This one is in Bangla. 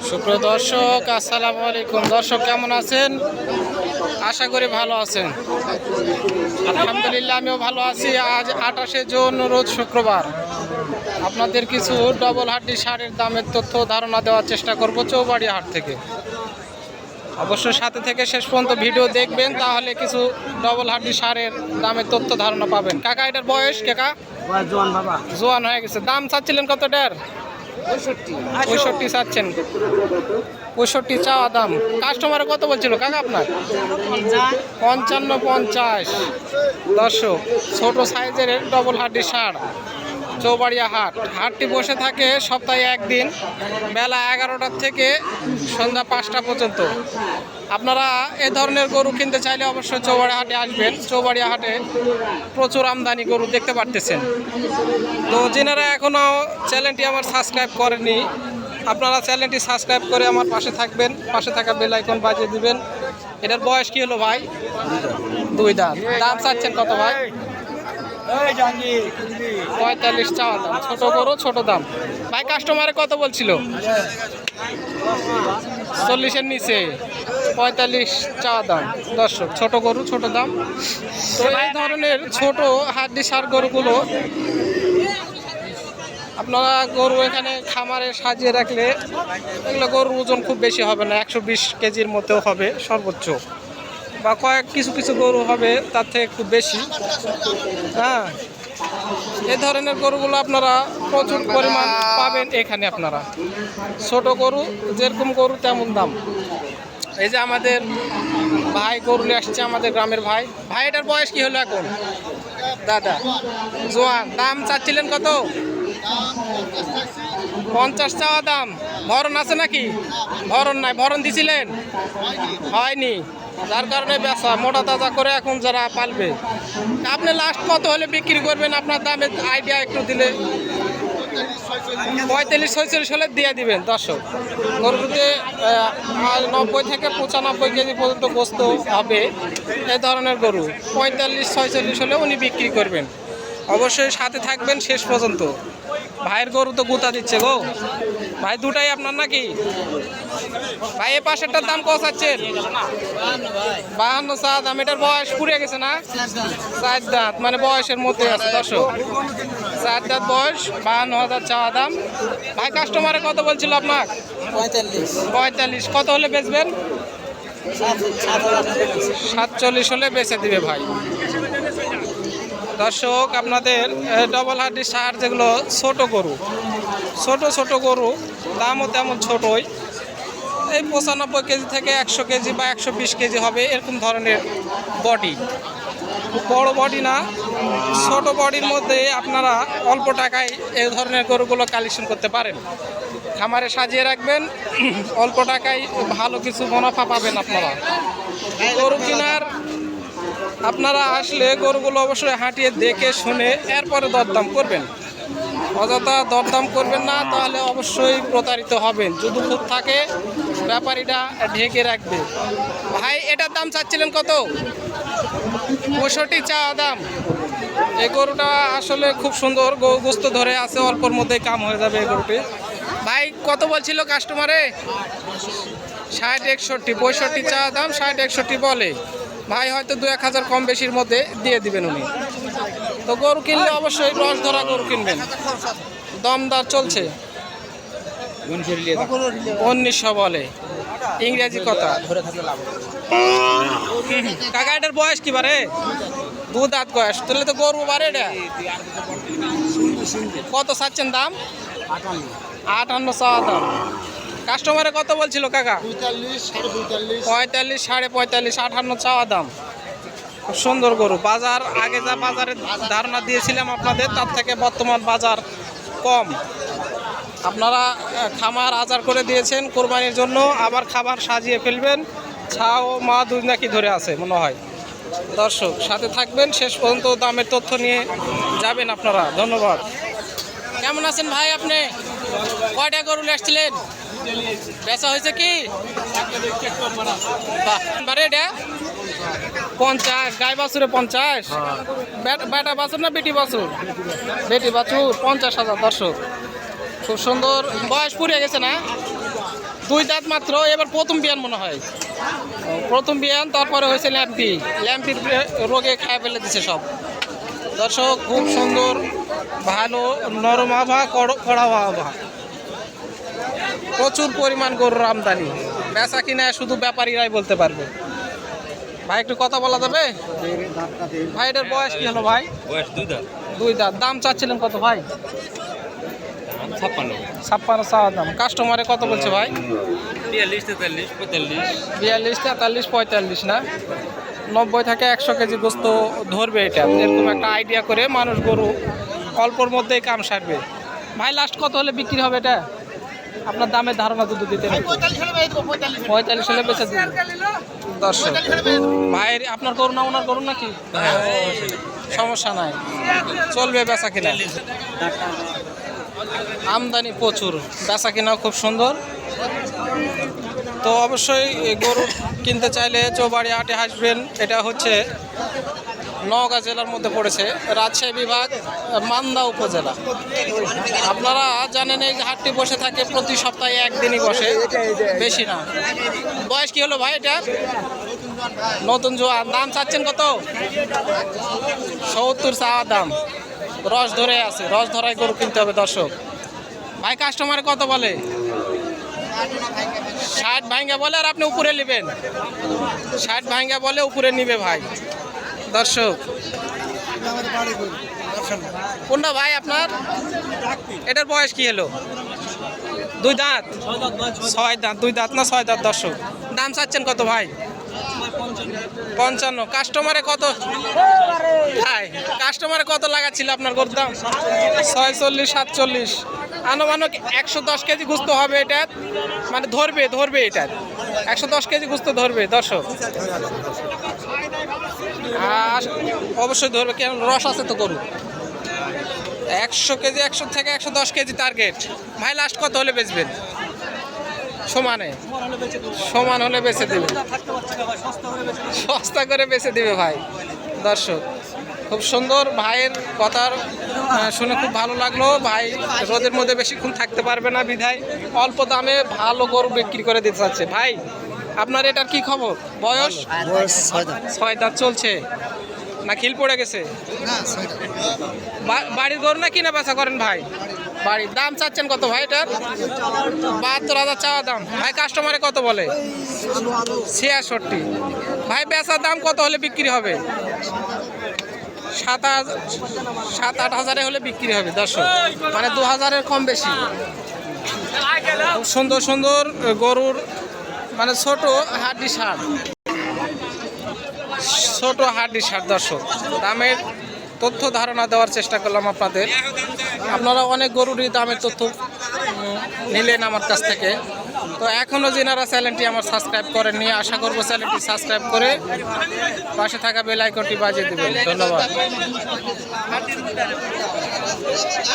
সুপ্রিয় দর্শক, আসসালামু আলাইকুম। দর্শক কেমন আছেন? আশা করি ভালো আছেন। আলহামদুলিল্লাহ, আমিও ভালো আছি। আজ 28শে জুন, রোজ শুক্রবার। আপনাদের কিছু ডবল হাড্ডি সারের দামের তথ্য ধারণা দেওয়ার চেষ্টা করব চৌবাড়িয়া হাট থেকে। অবশ্যই সাথে থেকে শেষ পর্যন্ত ভিডিও দেখবেন, তাহলে কিছু ডবল হাড্ডি সারের দামের তথ্য ধারণা পাবেন। কাকা, এটার বয়স কাকা? জোয়ান বাবা, জোয়ান হয়ে গেছে। দাম চাচ্ছিলেন কতটার? 65 চাচ্ছেন। 65 চাওয়া দাম। কাস্টমারে কত বলছিল কাকা আপনার? 55-50। দর্শক, ছোট সাইজের ডবল হাড্ডি ষাঁড়, চৌবাড়িয়া হাট। হাটটি বসে থাকে সপ্তাহে একদিন, বেলা 11টা থেকে সন্ধ্যা 5টা পর্যন্ত। আপনারা এ ধরনের গরু কিনতে চাইলে অবশ্যই চৌবাড়িয়া হাটে আসবেন। চৌবাড়িয়া হাটে প্রচুর আমদানি গরু দেখতে পারতেছেন। তো যেনারা এখনও চ্যানেলটি আমার সাবস্ক্রাইব করেনি, আপনারা চ্যানেলটি সাবস্ক্রাইব করে আমার পাশে থাকবেন, পাশে থাকা বেল আইকন বাজিয়ে দিবেন। এটার বয়স কি হলো ভাই? 2 দাঁত। দাম চাচ্ছেন কত ভাই? 45 চাওয়া দাম। ছোট গরু, ছোট দাম। ভাই কাস্টমারে কত বলছিল? 40-এর নিচে। 45 চাওয়া দাম। দর্শক, ছোট গরু, ছোট দাম। তো এই ধরনের ছোট হাড্ডি সার গরুগুলো আপনারা গরু এখানে খামারে সাজিয়ে রাখলে এগুলো গরুর ওজন খুব বেশি হবে না, 120 কেজির মধ্যেও হবে সর্বোচ্চ, বা কিছু কিছু গরু হবে তার থেকে একটু বেশি। হ্যাঁ, এই ধরনের গরুগুলো আপনারা প্রচুর পরিমাণ পাবেন এখানে। আপনারা ছোট গরু, যেরকম গরু তেমন দাম। এই যে আমাদের ভাই গরু নিয়ে আসছে, আমাদের গ্রামের ভাই। ভাই, এটার বয়স কি হলো এখন? দাদা জোয়ান। দাম চাচ্ছিলেন কত? 50 চাওয়া দাম। ভরণ আছে নাকি? ভরণ নাই। ভরণ দিছিলেন? হয়নি, যার কারণে বেচা মোটা তাজা করে এখন যারা পালবে। আপনি লাস্ট কত হলে বিক্রি করবেন? আপনার দামের আইডিয়া একটু দিলে। 45-46 হলে দিয়ে দিবেন। দর্শক, গরুতে 90 থেকে 95 কেজি পর্যন্ত গোস্ত হবে এই ধরনের গরু। 45-46 হলে উনি বিক্রি করবেন। অবশ্যই সাথে থাকবেন শেষ পর্যন্ত। ভাইয়ের গরু তো গুতা দিচ্ছে গো। ভাই, দুটাই আপনার নাকি? ভাই, এ পাশেরটার দাম কত চাচ্ছেন? 52 চা দাম। এটার বয়স পুড়ে গেছে না? 4 দাঁত, মানে বয়সের মধ্যে আছে। দর্শক, 4 দাঁত বয়স, 52,000 চাওয়া দাম। ভাই, কাস্টমারে কত বলছিল আপনার? 45। কত হলে বেচবেন? 47 হলে বেচে দিবে ভাই। দর্শক, আপনাদের ডবল হাড্ডি সার যেগুলো ছোট গরু, ছোট গরু, দামও তেমন ছোটই। এই 95 কেজি থেকে 100 কেজি বা 120 কেজি হবে, এরকম ধরনের বডি। খুব বড় বডি না, ছোট বডির মধ্যে আপনারা অল্প টাকায় এই ধরনের গরুগুলো কালেকশন করতে পারেন। খামারে সাজিয়ে রাখবেন, অল্প টাকায় ভালো কিছু মুনাফা পাবেন আপনারা। গরু কেনার আপনারা আসলে গরুগুলো অবশ্যই হাঁটিয়ে দেখে শুনে এরপরে দরদাম করবেন। অযথা দরদাম করবেন না, তাহলে অবশ্যই প্রতারিত হবেন। যদি খুব থাকে, ব্যাপারীটা ঢেকে রাখবে। ভাই, এটার দাম চাচ্ছিলেন কত? 65 চাওয়া দাম। এই গরুটা আসলে খুব সুন্দর, গোস্ত ধরে আছে, অল্পর মধ্যেই কাম হয়ে যাবে এই গরুটি। ভাই, কত বলছিল কাস্টমারে? 60-61। 65 চাওয়া দাম, 60-61 বলে। ভাই হয়তো 2-1000 কম বেশির মধ্যে দিয়ে দিবেন উনি। তো গরু কিনলে অবশ্যই রস ধরা গরু কিনবেন। দমদার চলছে। 1900 বলে, ইংরেজি কথা। কাকা, এটার বয়স কি বারে? 2 দাঁত বয়স। তাহলে তো গরু বারে। এটা কত চাচ্ছেন দাম? 58 চাওয়া দাম। কাস্টমারে কত বলছিল কাকা? 45, 45.5, 58 চাওয়া দাম। খুব সুন্দর গরু। বাজার আগে যা বাজারের ধারণা দিয়েছিলাম আপনাদের, তার থেকে বর্তমান বাজার কম। আপনারা খামার আজার করে দিয়েছেন কোরবানির জন্য, আবার খাবার সাজিয়ে ফেলবেন। ছাও মা দুই নাকি ধরে আছে মনে হয়। দর্শক, সাথে থাকবেন শেষ পর্যন্ত, দামের তথ্য নিয়ে যাবেন আপনারা। ধন্যবাদ। কেমন আছেন ভাই আপনি? কয়টা গরু আসছিলেন? বেচা হয়েছে কি? এটা 50 গাই বাছুরে 50। বেটা বাছুর না বেটি বাছুর? বেটি বাছুর 50,000। দর্শক, খুব সুন্দর। বয়স পুড়ে গেছে না? 2 দাঁত মাত্র, এবার প্রথম বিয়ান মনে হয়। প্রথম বিয়ান, তারপরে হয়েছে ল্যাম্পি। ল্যাম্পির রোগে খায় ফেলে দিছে সব। দর্শক খুব সুন্দর, ভালো নরম আবহাওয়া, কড়া আবহাওয়া, প্রচুর পরিমাণ গরুর আমদানি। বেচা কিনা শুধু ব্যাপারীরাই বলতে পারবে। ভাই একটু কথা বলা যাবে? ভাই এটার বয়স কি হলো ভাই? বয়স 2 দাঁত। 2 দাঁত। দাম চাচ্ছিলেন কত ভাই? 56। 56 চাওয়া দাম। কাস্টমারে কত বলছে ভাই? 42, 43, 45। 42, 43, 45 না? 90 থেকে 100 কেজি গোস্ত ধরবে এটা, এরকম একটা আইডিয়া করে মানুষ গরু অল্পর মধ্যেই কাম সারবে। ভাই লাস্ট কত হলে বিক্রি হবে এটা? আপনার দামের ধারণা যদি দিতেন। 45 হলে বেঁচে দিন। দর্শক ভাইয়ের আপনার করুন না ওনার করুন নাকি? সমস্যা নাই, চলবে বেচা কিনা। আমদানি প্রচুর, বেচা কিনাও খুব সুন্দর। তো অবশ্যই গরু কিনতে চাইলে চৌবাড়ি হাটে আসবেন। এটা হচ্ছে নওগাঁ জেলার মধ্যে পড়েছে, রাজশাহী বিভাগ, মান্দা উপজেলা। আপনারা জানেন এই হাটটি বসে থাকে প্রতি সপ্তাহে একদিনই বসে, বেশি না। বয়স কি হলো ভাই এটা? নতুন জোয়ান। দাম চাচ্ছেন কত? 70 চাওয়া দাম। রস ধরে আছে, রস ধরাই গরু কিনতে হবে দর্শক। ভাই কাস্টমারে কত বলে? 60 ভাঙ্গা বলে, আর আপনি উপরে নেবেন। 60 ভাঙ্গা বলে উপরে নিবে ভাই। দর্শক কোনটা ভাই আপনার? এটার বয়স কি হলো? 2 দাঁত। 6 দাঁত। 2 দাঁত না 6 দাঁত। দর্শক দাম চাচ্ছেন কত ভাই? 55। কাস্টমারে কত ভাই? কাস্টমারে কত লাগাচ্ছিল আপনার গরুর দাম? 46, 47। আনুমানিক 110 কেজি গুস্ত হবে এটা, মানে ধরবে এটা 110 কেজি গুস্ত ধরবে দর্শক। আর অবশ্যই ধরবে, কেন রস আছে তো গরু। 100 কেজি, 100 থেকে 110 কেজি টার্গেট। ভাই লাস্ট কত হলে বেচবেন? সমান হলে বেচে দেবে, সস্তা করে বেচে দিবে ভাই। দর্শক খুব সুন্দর, ভাইয়ের কথার শুনে খুব ভালো লাগলো। ভাই রোদের মধ্যে বেশিক্ষণ থাকতে পারবে না, বিধায় অল্প দামে ভালো গরু বিক্রি করে দিতে চাচ্ছে। ভাই আপনার এটার কি খবর? বয়স 6 দাঁত চলছে না খিল পড়ে গেছে? বাড়ির গরু না কিনা বেচা করেন ভাই? বাড়ির। দাম চাচ্ছেন কত ভাই এটার? 72,000 চাওয়া দাম। ভাই কাস্টমারে কত বলে? 66। ভাই বেচার দাম কত হলে বিক্রি হবে? 7-8 হাজারে হলে বিক্রি হবে দর্শক, মানে 2000-এর কম বেশি। খুব সুন্দর সুন্দর গরুর, মানে ছোট হাড্ডি সার, ছোট হাড্ডি সার। দর্শক দামের তথ্য ধারণা দেওয়ার চেষ্টা করলাম আপনাদের। আপনারা অনেক গরুরই দামের তথ্য নিলেন আমার কাছ থেকে। তো এখনও যেনারা চ্যানেলটি আমার সাবস্ক্রাইব করেননি, আশা করব চ্যানেলটি সাবস্ক্রাইব করে পাশে থাকা বেল আইকনটি বাজিয়ে দেবেন। ধন্যবাদ।